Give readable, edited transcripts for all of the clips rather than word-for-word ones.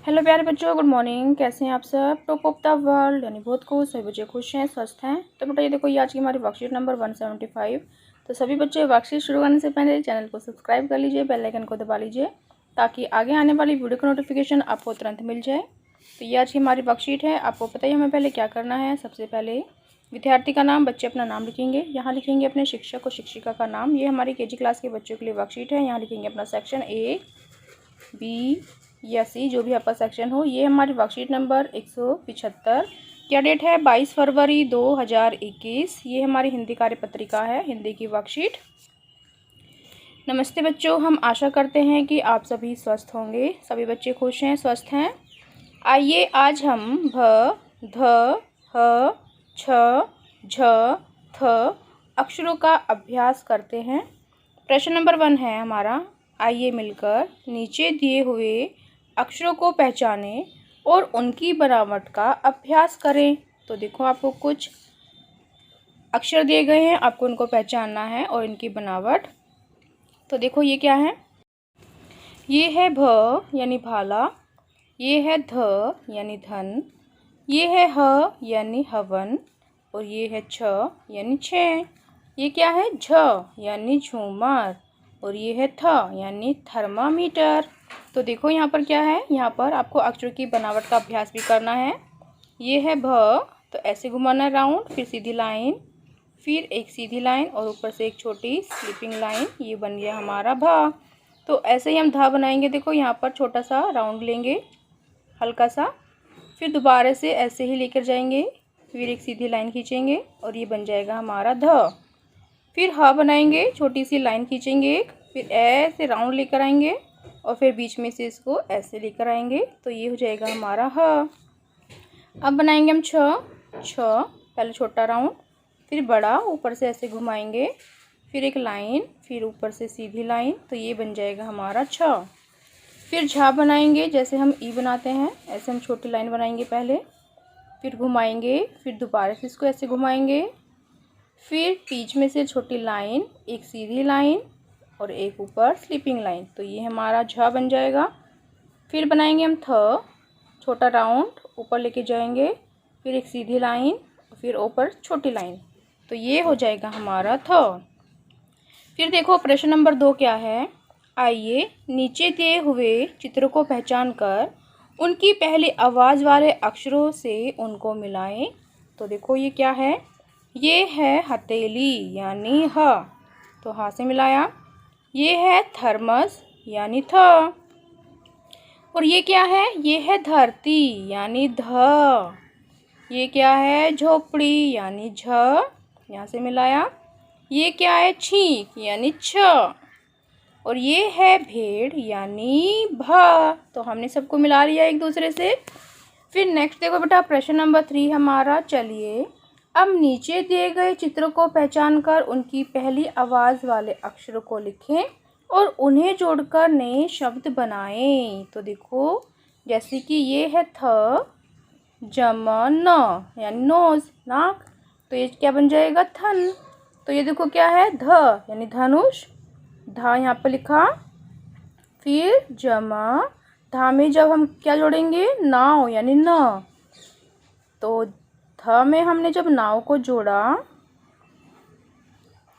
Hello प्यारे बच्चों, good morning. कैसे हैं आप सब? टॉप ऑफ द वर्ल्ड यानी बहुत खुश, सभी बच्चे खुश हैं, स्वस्थ हैं। तो बेटा ये देखो, ये आज की हमारी वर्कशीट नंबर 175। तो सभी बच्चे वर्कशीट शुरू करने से पहले चैनल को सब्सक्राइब कर लीजिए, बेल आइकन को दबा लीजिए ताकि आगे आने वाली वीडियो का नोटिफिकेशन आपको तुरंत मिल जाए। तो ये आज की हमारी वर्कशीट है। आपको पता ही हमें पहले क्या करना है। सबसे पहले विद्यार्थी का नाम, बच्चे अपना नाम लिखेंगे। यहाँ लिखेंगे अपने शिक्षक और शिक्षिका का नाम। ये हमारी केजी क्लास के बच्चों के लिए वर्कशीट है। यहाँ लिखेंगे अपना सेक्शन A, B या C, जो भी आपका सेक्शन हो। ये हमारी वर्कशीट नंबर 175। क्या डेट है? 22 फरवरी 2021। ये हमारी हिंदी कार्यपत्रिका है, हिंदी की वर्कशीट। नमस्ते बच्चों, हम आशा करते हैं कि आप सभी स्वस्थ होंगे, सभी बच्चे खुश हैं, स्वस्थ हैं। आइए आज हम भ, ध, ह, छ, झ, थ अक्षरों का अभ्यास करते हैं। प्रश्न नंबर 1 है हमारा, आइए मिलकर नीचे दिए हुए अक्षरों को पहचानें और उनकी बनावट का अभ्यास करें। तो देखो, आपको कुछ अक्षर दिए गए हैं, आपको उनको पहचानना है और इनकी बनावट। तो देखो ये क्या है। ये है भ यानी भाला, ये है ध यानी धन, ये है ह यानी हवन और ये है छ यानी छः। ये क्या है? झ यानी झूमर और ये है थ यानी थर्मामीटर। तो देखो यहाँ पर क्या है, यहाँ पर आपको अक्षरों की बनावट का अभ्यास भी करना है। ये है भ, तो ऐसे घुमाना है राउंड, फिर सीधी लाइन, फिर एक सीधी लाइन और ऊपर से एक छोटी स्लिपिंग लाइन। ये बन गया हमारा भ। तो ऐसे ही हम ध बनाएंगे। देखो यहाँ पर छोटा सा राउंड लेंगे, हल्का सा, फिर दोबारा से ऐसे ही लेकर जाएंगे, फिर एक सीधी लाइन खींचेंगे और ये बन जाएगा हमारा ध। फिर ह बनाएंगे, छोटी सी लाइन खींचेंगे एक, फिर ऐसे राउंड लेकर आएंगे और फिर बीच में से इसको ऐसे लेकर आएंगे, तो ये हो जाएगा हमारा ह। अब बनाएंगे हम छ। पहले छोटा राउंड, फिर बड़ा, ऊपर से ऐसे घुमाएंगे, फिर एक लाइन, फिर ऊपर से सीधी लाइन, तो ये बन जाएगा हमारा छ। फिर झा बनाएंगे, जैसे हम ई बनाते हैं ऐसे हम छोटी लाइन बनाएंगे पहले, फिर घुमाएंगे, फिर दोबारा से इसको ऐसे घुमाएंगे, फिर बीच में से छोटी लाइन, एक सीधी लाइन और एक ऊपर स्लीपिंग लाइन, तो ये हमारा झ बन जाएगा। फिर बनाएंगे हम थ, छोटा राउंड ऊपर लेके जाएंगे, फिर एक सीधी लाइन, फिर ऊपर छोटी लाइन, तो ये हो जाएगा हमारा थ। फिर देखो प्रश्न नंबर 2 क्या है। आइए नीचे दिए हुए चित्रों को पहचान कर उनकी पहली आवाज़ वाले अक्षरों से उनको मिलाएं। तो देखो ये क्या है। ये है हथेली यानी ह, तो ह से मिलाया। ये है थर्मस यानी थ, और ये क्या है? ये है धरती यानी ध। ये क्या है? झोपड़ी यानी झ, यहाँ से मिलाया। ये क्या है? छींक यानी छ, और ये है भेड़ यानी भ। तो हमने सबको मिला लिया एक दूसरे से। फिर नेक्स्ट देखो बेटा, प्रश्न नंबर 3 हमारा। चलिए अब नीचे दिए गए चित्रों को पहचान कर उनकी पहली आवाज़ वाले अक्षरों को लिखें और उन्हें जोड़कर नए शब्द बनाएं। तो देखो, जैसे कि ये है थ जमा न यानी नोज, नाक, तो ये क्या बन जाएगा? थन। तो ये देखो क्या है? ध यानी धनुष, धा यहाँ पर लिखा। फिर जमा, धा में जब हम क्या जोड़ेंगे? नाव यानी न, तो ध में हमने जब नाव को जोड़ा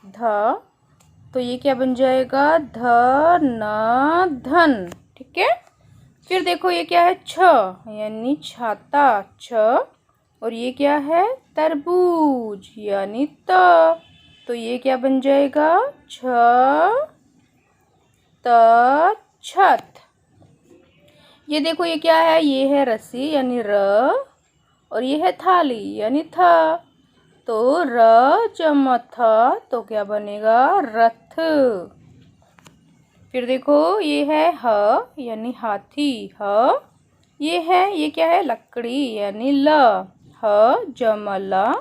ध, तो ये क्या बन जाएगा? ध न धन। ठीक है। फिर देखो ये क्या है? छ यानी छाता, छ, और ये क्या है? तरबूज यानी त, तो ये क्या बन जाएगा? छ त छत। ये देखो ये क्या है? ये है रस्सी यानी र, और ये है थाली यानी थ, तो र जमा थ, तो क्या बनेगा? रथ। फिर देखो ये है ह यानी हाथी, ह। ये क्या है? लकड़ी यानी ल, ह जमा ल,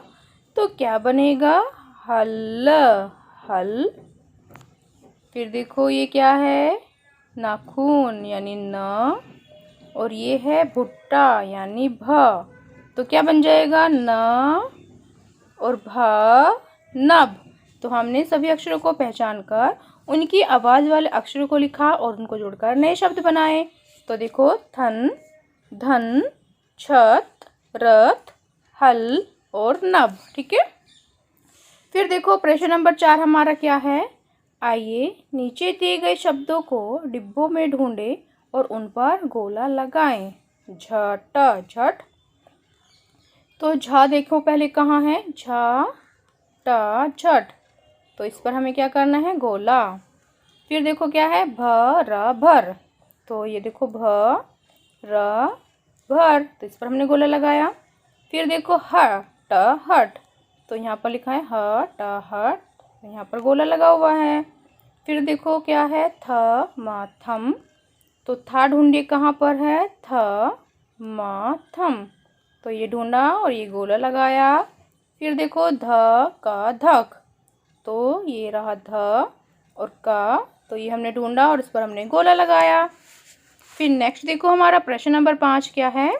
तो क्या बनेगा? हल, हल। फिर देखो ये क्या है? नाखून यानी न, और ये है भुट्टा यानी भ, तो क्या बन जाएगा? न और भ, नभ। तो हमने सभी अक्षरों को पहचान कर उनकी आवाज़ वाले अक्षरों को लिखा और उनको जोड़कर नए शब्द बनाए। तो देखो, थन, धन, छत, रथ, हल और नभ। ठीक है। फिर देखो प्रश्न नंबर 4 हमारा क्या है। आइए नीचे दिए गए शब्दों को डिब्बों में ढूंढें और उन पर गोला लगाएं। झट, झट। तो झा देखो पहले कहाँ है, झा ट झट, तो इस पर हमें क्या करना है, गोला। फिर देखो क्या है, भर भर, तो ये देखो भर भर, तो इस पर हमने गोला लगाया। फिर देखो हट हट, तो यहाँ पर लिखा है हट हट, तो यहाँ पर गोला लगा हुआ है। फिर देखो क्या है, थ म थम, तो था ढूंढिए कहाँ पर है, थ म थम, तो ये ढूंढा और ये गोला लगाया। फिर देखो ध का धक, तो ये रहा ध और का, तो ये हमने ढूंढा और इस पर हमने गोला लगाया। फिर नेक्स्ट देखो हमारा प्रश्न नंबर 5 क्या है।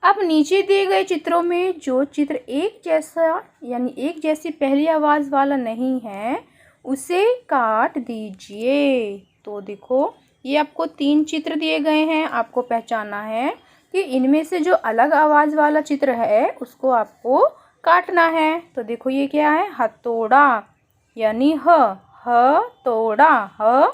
अब नीचे दिए गए चित्रों में जो चित्र एक जैसा यानी एक जैसी पहली आवाज़ वाला नहीं है उसे काट दीजिए। तो देखो ये आपको 3 चित्र दिए गए हैं, आपको पहचानना है कि इनमें से जो अलग आवाज़ वाला चित्र है उसको आपको काटना है। तो देखो ये क्या है, हथौड़ा यानी ह तोड़ा ह।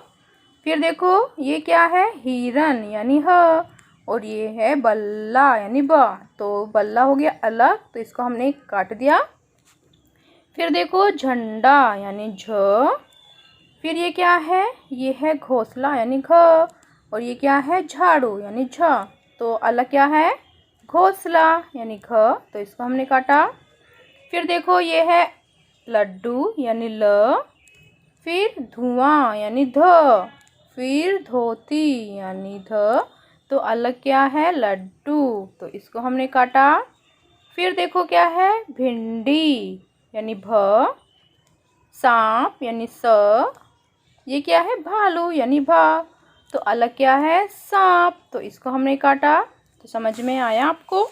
फिर देखो ये क्या है, हिरन यानी ह, और ये है बल्ला यानी ब, तो बल्ला हो गया अलग, तो इसको हमने काट दिया। फिर देखो झंडा यानी झ। फिर ये क्या है, ये है घोंसला यानी घ, और ये क्या है, झाड़ू यानी झ, तो अलग क्या है, घोंसला यानी घ, तो इसको हमने काटा। फिर देखो ये है लड्डू यानी ल। फिर धुआं यानी ध। फिर धोती यानी ध, तो अलग क्या है, लड्डू, तो इसको हमने काटा। फिर देखो क्या है, भिंडी यानी भ। सांप यानी स। ये क्या है, भालू यानी भा, तो अलग क्या है, सांप, तो इसको हमने काटा। तो समझ में आया आपको,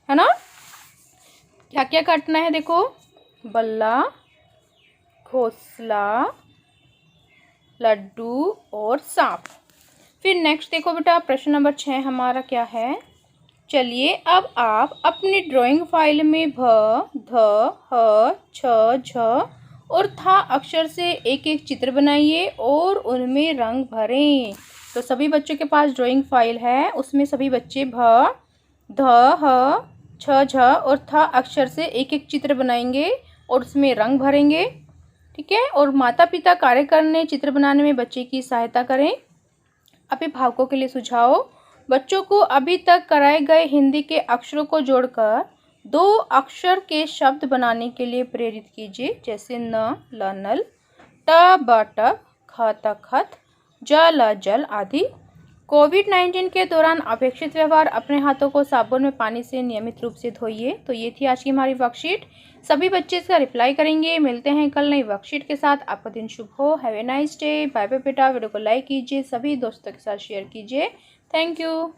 है ना। क्या क्या काटना है, देखो बल्ला, घोंसला, लड्डू और सांप। फिर नेक्स्ट देखो बेटा प्रश्न नंबर 6 हमारा क्या है। चलिए अब आप अपनी ड्राइंग फाइल में भ, ध, ह, छ, झ और था अक्षर से एक एक चित्र बनाइए और उनमें रंग भरें। तो सभी बच्चों के पास ड्राइंग फाइल है, उसमें सभी बच्चे भ, ध, ह, छ, झ और था अक्षर से एक एक चित्र बनाएंगे और उसमें रंग भरेंगे। ठीक है। और माता पिता कार्य करने चित्र बनाने में बच्चे की सहायता करें। अभिभावकों के लिए सुझाव, बच्चों को अभी तक कराए गए हिंदी के अक्षरों को जोड़कर 2 अक्षर के शब्द बनाने के लिए प्रेरित कीजिए, जैसे न ल नल, ट ब टब, ख त खत, ज ल जल आदि। कोविड-19 के दौरान अपेक्षित व्यवहार, अपने हाथों को साबुन में पानी से नियमित रूप से धोइए। तो ये थी आज की हमारी वर्कशीट। सभी बच्चे इसका रिप्लाई करेंगे। मिलते हैं कल नई वर्कशीट के साथ। आपका दिन शुभ हो। Have a nice day. Bye bye बेटा। वीडियो को लाइक कीजिए, सभी दोस्तों के साथ शेयर कीजिए। Thank you.